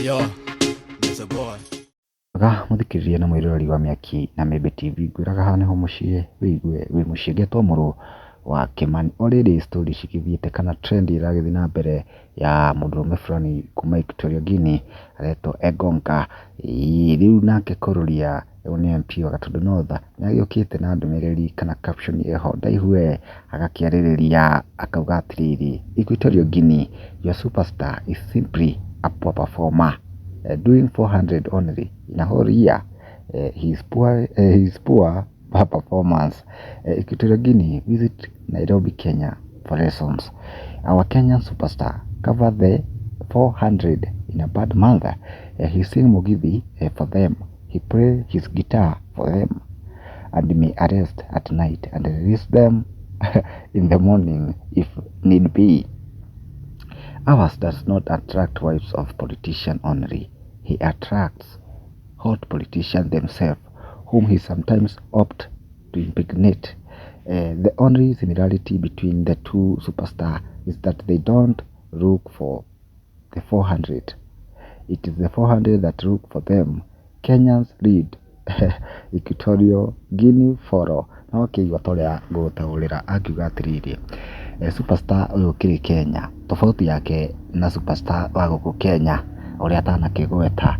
Yo, there's a boy. Muthikiriria na mwiroreri wa Miaki na m.n.m TV ngwiraga haha niho mucii wigue wi mucii ngetwo muru wa Kimani. Already story cikithiite kana trend iragithi na mbere ya mundurume fulani kuma equatorial Guinea aretwo Engonga. Riu nake kururia ni MP wa Gatundu North niagiukite na ndumiriri kana caption eho ndaihu agakiaririria akauga atiriri, Equatorial Guinea, your superstar is simply a poor performer. Doing 400 only in a whole year. His poor performance. Equatorial Guinea visit Nairobi, Kenya for lessons. Our Kenyan superstar covered the 400 in a bad month. He sing Mugithi for them. He play his guitar for them, and may arrest at night and release them in the morning if need be. Ours does not attract wives of politicians only. He attracts hot politicians themselves, whom he sometimes opts to impregnate. The only similarity between the two superstars is that they don't look for the 400. It is the 400 that look for them. Kenyans read Equatorial Guinea follow. No kiigua toria ngutaurira akiuga atiriri, superstar uyu kiri Kenya tofauti yake na superstar wa guku Kenya uria atanakigweta.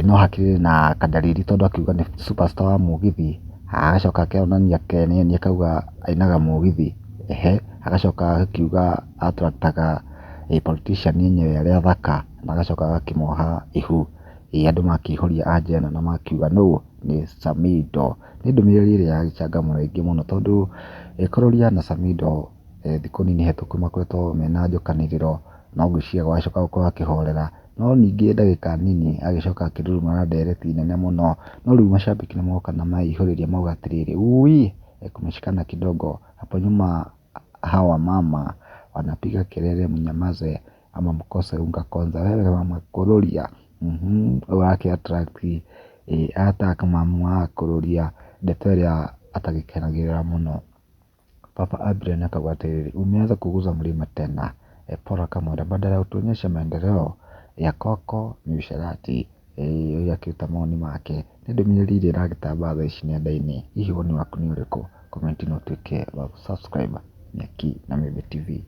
No hakiri na kadariri tondu akiuga ni superstar wa Mugithi, agacoka akionania Kenya ni akauga ainaga Mugithi, agacoka akiuga atraktaga politician yenyewe aria thaka, na agacoka agakimoha ihu. Andu makihuria ajena na makiuga no ni samidoh. Ni ndumiriri iria yagichangamura ingi muno tondu kururia na samidoh thiku nini hituku makoretwo mena njokaniriro, no ngwiciria gwacoka gukorwo akihorera, no ningi ndagika nini agicoka akiruruma na ndereti nene muno. No riu mashabiki nimoka na maihuriria mauga atiriri, ui kumeshikana kidogo hapo nyuma, hawa mama wanapiga kelele mnyamaze ama mkose unga kwanza. Wewe mama kururia wake attract ata kama mwa kururia ndeteria atagikenagirira muno. Papa Adrian akauga atiriri, umeanza kuguza mlima tena, pora kamoja badala ya utuonyesha maendeleo ya koko ni usherati. Yakiruta maoni make. Ni ndumiriri iria iragitamba thaa ici nenda-ini. Hihi woni waku ni uriku? Comment no tuike wa subscribe Miaki na m.n.m TV.